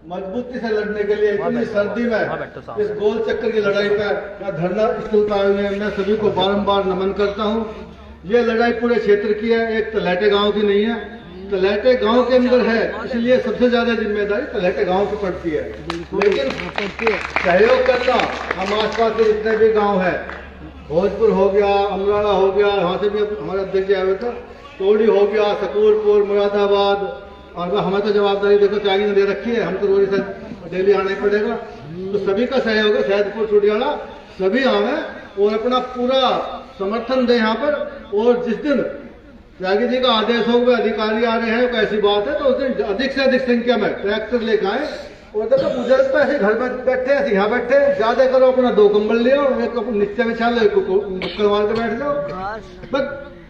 मजबूती से लड़ने के लिए इतनी सर्दी में इस गोल चक्कर की लड़ाई पर मैं धरना स्थल पर आए हुए मैं सभी को बारंबार नमन करता हूँ। ये लड़ाई पूरे क्षेत्र की है, एक तलहटे गांव की नहीं है। तलहटे गांव के अंदर है, इसलिए सबसे ज्यादा जिम्मेदारी तलहटे गांव की पड़ती है। लेकिन सहयोग करना हम आसपास के जितने भी गांव है, भोजपुर हो गया, अमराड़ा हो गया, वहाँ से भी हमारे अध्यक्ष आए हुए थे, तोड़ी हो गया, सकूरपुर, मुरादाबाद, और हमें तो जवाबदारी देखो त्यागी ने दे रखी है, हम तो रोज से डेली आना ही पड़ेगा। तो सभी का सहयोग है, सैदपुर चुटियाला सभी आवे और अपना पूरा समर्थन दे यहाँ पर। और जिस दिन त्यागी जी का आदेश हो गया, अधिकारी आ रहे हैं, कोई ऐसी बात है तो उस दिन अधिक से अधिक संख्या में ट्रैक्टर लेकर आए। और देखो बुजुर्ग तो ऐसे घर में बैठे, ऐसे यहाँ बैठे, ज्यादा करो अपना 2 कंबल ले आओ, एक नीचे में छाल, एक नुक्कड़ मार के बैठ जाओ। बस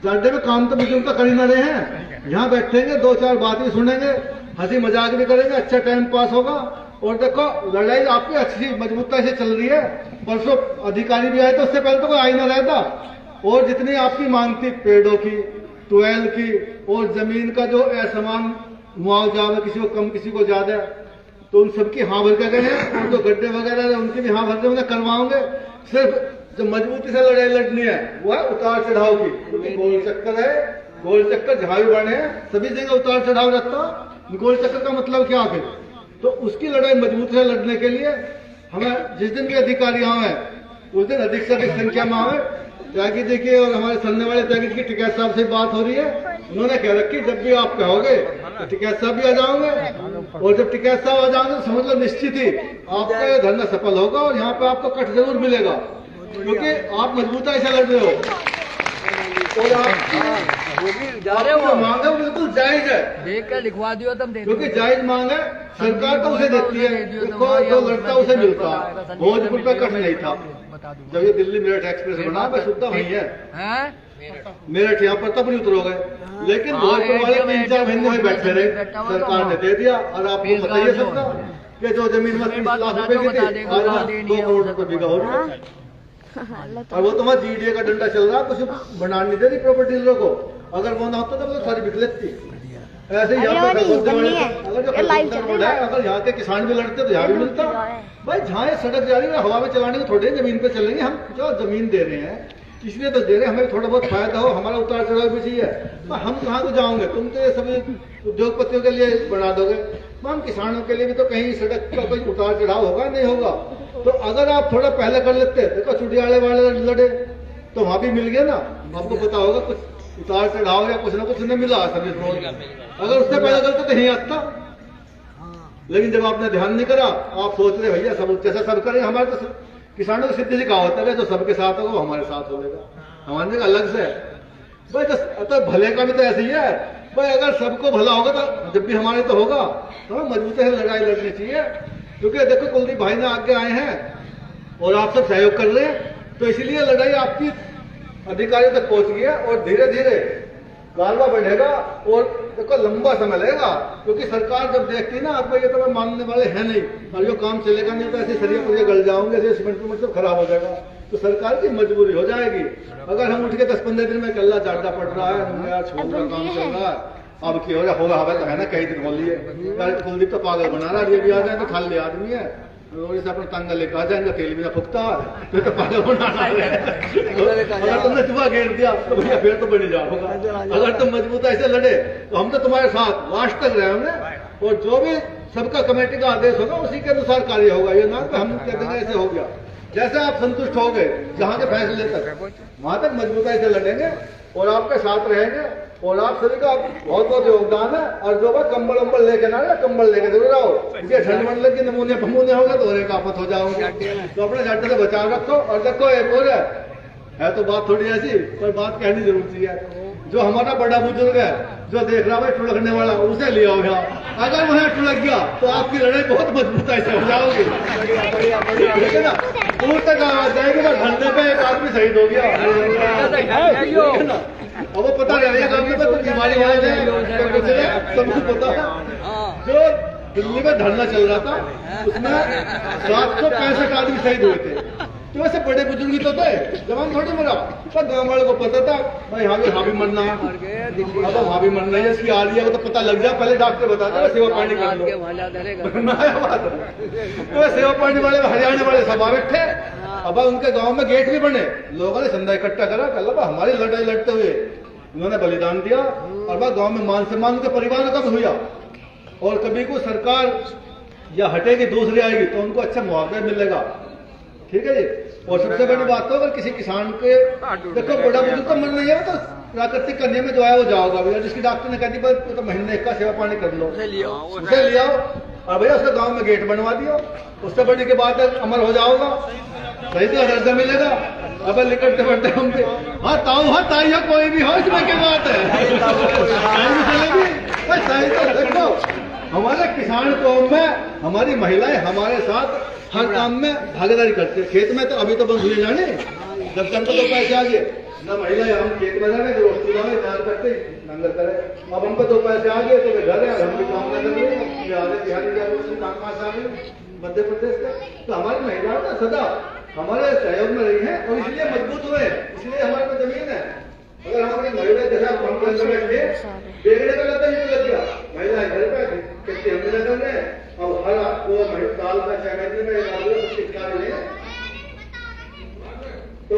जाडे में काम तो बुजुर्ग तो कर ही ना रहे हैं, यहाँ बैठेंगे, 2-4 बात भी सुनेंगे, हंसी मजाक भी करेंगे, अच्छा टाइम पास होगा। और देखो लड़ाई आपकी अच्छी मजबूती से चल रही है। परसों अधिकारी भी आए तो उससे पहले तो कोई आई ना रहता। और जितनी आपकी मांग थी पेड़ों की, ट्वेल की और जमीन का जो असमान मुआवजा है, किसी को कम किसी को ज्यादा, तो उन सबकी हाँ भर के गए हैं। और जो गड्ढे वगैरह है उनकी भी हाँ भर के करवाओगे। सिर्फ जो मजबूती से लड़ाई लड़नी है वो है उतार चढ़ाव की, क्योंकि गोल चक्कर है, गोल चक्कर जहां भी बने हैं सभी जगह उतार चढ़ाव रहता। गोल चक्कर का मतलब क्या फिर? तो उसकी लड़ाई मजबूती से लड़ने के लिए हमें जिस दिन भी अधिकारी आए उस दिन अधिक से अधिक संख्या में आए। त्यागी जी की और हमारे सामने वाले त्यागी जी की टिकैत साहब से बात हो रही है, उन्होंने कह रखी जब भी आप कहोगे तो टिकैत साहब भी आ जाओगे। और जब टिकैत साहब आ जाओगे तो समझ लो निश्चित ही आपका ये धरना सफल होगा और यहाँ पे आपको कट जरूर मिलेगा, क्योंकि आप मजबूती से लड़ रहे हो। और आप मांग है बिल्कुल जायज है, देख कर लिखवा दियो तुम, क्योंकि जायज मांग है, सरकार तो उसे देती है। देखो जो लड़ता उसे मिलता। भोजपुर पे कट नहीं था, जब ये दिल्ली मेरठ एक्सप्रेस बना मैं सुनता वही है, मेरठ यहाँ पर तब नहीं उतरोगे। लेकिन भोजपुर वाले 3-4 महीने में बैठे रहे, सरकार ने दे दिया। और आपको बताइए सबका कि जो जमीन में 30 लाख रुपए की थी आज 2 करोड़ रुपए बिका हो रहा है। और वो तुम्हारा जीडीए का डंडा चल रहा, कुछ बनाने नहीं दे रही प्रॉपर्टी डीलरों को। अगर वो ना होता तो सारी बिक लेती। ऐसे यहाँ पे अगर यहाँ के किसान भी लड़ते तो यहाँ भी मिलता। भाई जहाँ ये सड़क जा रही है हवा में चलाने को थोड़े जमीन पे चलेंगे, हम जो जमीन दे रहे हैं इसलिए तो दे रहे हैं, हमें थोड़ा बहुत फायदा हो, हमारा उतार चढ़ाव भी चाहिए। तो हम कहाँ को जाओगे? तुम तो ये सभी उद्योगपतियों के लिए बना दोगे, हम किसानों के लिए भी तो कहीं सड़क का कोई उतार चढ़ाव होगा नहीं होगा। तो अगर आप थोड़ा पहले कर लेते, देखो चुटियाले वाले लड़े तो वहां भी मिल गया ना, आपको पता होगा कुछ उतार चढ़ाव या कुछ ना कुछ उन्हें मिला सर्विस रोड। अगर उससे पहले करते तो नहीं आता। लेकिन जब आपने ध्यान नहीं करा, आप सोच रहे भैया सब जैसा सब करें, हमारे तो किसानों की सिद्धि सी कहावत है, जो सबके साथ होगा वो हमारे साथ होगा, हमारे अलग से भाई। तो भले का भी तो ऐसे ही है भाई, अगर सबको भला होगा तो जब भी हमारे तो होगा। तो मजबूती से लड़ाई लड़नी चाहिए, क्योंकि देखो कुलदीप भाई ने आगे आए हैं और आप सब सहयोग कर रहे हैं, तो इसलिए लड़ाई आपकी अधिकारी तक पहुंच गई है। और धीरे धीरे गालवा बढ़ेगा और देखो लंबा समय लगेगा, क्योंकि सरकार जब देखती है ना आपको, ये तो मानने वाले हैं नहीं और जो काम चलेगा नहीं तो ऐसे सरिया पुरिया गल जाओगे, ऐसे सीमेंट सब खराब हो जाएगा। तो सरकार की मजबूरी हो जाएगी। अगर हम उठ के 10-15 दिन में कल्ला जाटा पड़ रहा है, यार छोड़ का काम चल रहा है, अब क्यों होगा हवा तो है ना, कई दिन बोलिए कुलदीप तो पागल बना रहा है, ये भी आ जाए तो खाली आदमी है, से अपना तंगा लेकर आ जाएंगे, तेल भी ना फुकता तो पागल बनाना है। अगर तुमने चुहा घेर दिया तो भैया फिर तो बड़ी जाओगा। अगर तुम मजबूत ऐसे लड़े तो हम तो तुम्हारे साथ लास्ट तक रहे हमने, और जो भी सबका कमेटी का आदेश होगा उसी के अनुसार कार्य होगा। ये ना तो हम कह देंगे ऐसे हो गया, जैसे आप संतुष्ट हो गए जहाँ के फैसले तक, वहां तक मजबूताई से लड़ेंगे और आपके साथ रहेंगे। और आप सभी का बहुत बहुत योगदान है। और जो बात कंबल वंबल लेके ना, कंबल लेके जरूर आओ, क्योंकि ठंड मंड लगी नमूने फमूने होगा तो एक आफत हो जाओगे। तो अपने झंडे से बचाव रखो। और देखो एक और है तो बात थोड़ी ऐसी, पर बात कहनी जरूरी है। जो हमारा बड़ा बुजुर्ग है जो देख रहा है ठुलकने वाला, उसे ले आओ यहाँ। अगर वहां ठुलक गया तो आपकी लड़ाई बहुत मजबूताई से हो जाओगी, ठीक है ना। दूर तक आवाज जाएगी, तो ठंडे पे एक आदमी शहीद हो गया। अब वो पता रहेगा कुछ बीमारी वाले सबको पता है। जो दिल्ली में धरना चल रहा था उसमें 765 आदमी शहीद हुए थे। तो वैसे बड़े बुजुर्ग तो थे, जवान थोड़ी मरा। पर गाँव वाले को पता था भाई हाँ भी मरना है, अब वहाँ भी मरना है, इसकी आ रही है वो तो पता लग जाए, पहले डॉक्टर बता दे सेवा पानी कर लो। तो सेवा पानी वाले हरियाणा वाले सब बैठे। अब उनके गांव में गेट भी बने, लोगों ने चंदा इकट्ठा करा, कल हमारी लड़ाई लड़ते हुए उन्होंने बलिदान दिया। और गांव में मान सम्मान के परिवार का भी हुआ। और कभी को सरकार या हटेगी दूसरी आएगी तो उनको अच्छा मुआवजा मिलेगा, ठीक है जी। और सबसे बड़ी बात तो अगर किसी किसान के देखो बड़ा बुजुर्ग तो मन नहीं है, तो प्राकृतिक कन्या में जो है वो जाओगा भैया, जिसकी डॉक्टर ने कह दी तो महीने का सेवा पानी कर लो, उसे ले आओ और भैया उसके गांव में गेट बनवा दियो, उससे बड़ी के बाद अमर हो जाओगा, सही से दर्जा मिलेगा। अब निकटते बढ़ते हमसे हाँ ताई कोई भी हो, इसमें क्या बात है, सही तो देखो हमारे किसान कौम में हमारी महिलाएं हमारे साथ हर काम में भागीदारी करते हैं। खेत में तो अभी तो बंद हुए जाने, जब तक तो पैसे आ गए ना, महिलाएं हम खेत में जाने रोटी लाए ध्यान करते नंगर करे। अब हमको 2 पैसे आ गए तो वे घर है, हम भी काम कर रहे हैं, आगे बिहारी काम आ गए मध्य प्रदेश के। तो हमारी महिलाएं ना सदा हमारे सहयोग में रही है और इसलिए मजबूत हुए, इसलिए हमारे पास जमीन है। अगर हमारी महिला जैसा हम देखने का लगता है लग गया, महिलाएं घर पे कितनी हमने लगा रहे और हर आपको साल का 6 महीने में शिक्षा मिले। तो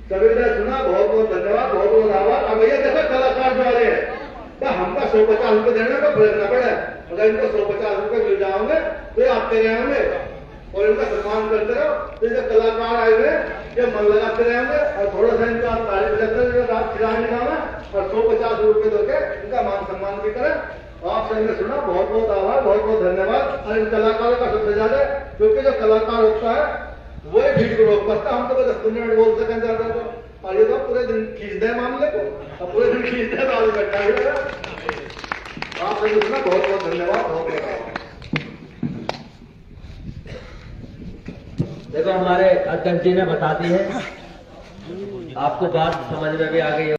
सभी ने सुना, बहुत बहुत धन्यवाद, बहुत बहुत आभार। अब भैया देखो कलाकार जो आ रहे हैं तो हमका 150 रुपए देने का प्रयत्न पड़े, अगर इनको 150 रुपए मिल जाओगे तो आपके रहेंगे और इनका सम्मान करते रहो। तो जो कलाकार आए हुए ये मन लगाते रहेंगे और थोड़ा सा इनका तारीफ करते रात खिलाने का और 150 रुपए दोगे इनका मान सम्मान भी करें। आप सबने सुना, बहुत बहुत आभार, बहुत बहुत धन्यवाद। और इन कलाकारों का सबसे ज्यादा, क्योंकि जो कलाकार होता है वही भीड़ को रोक पाता, हम तो बस 10 मिनट बोल सकें ज्यादा तो, और ये तो पूरे दिन खींच दे मामले को, अब पूरे दिन खींच दे तो आगे बैठा है। आप सबने सुना, बहुत बहुत धन्यवाद, बहुत बहुत आभार। देखो हमारे अध्यक्ष जी ने बता दी है, आपको बात समझ में भी आ गई है।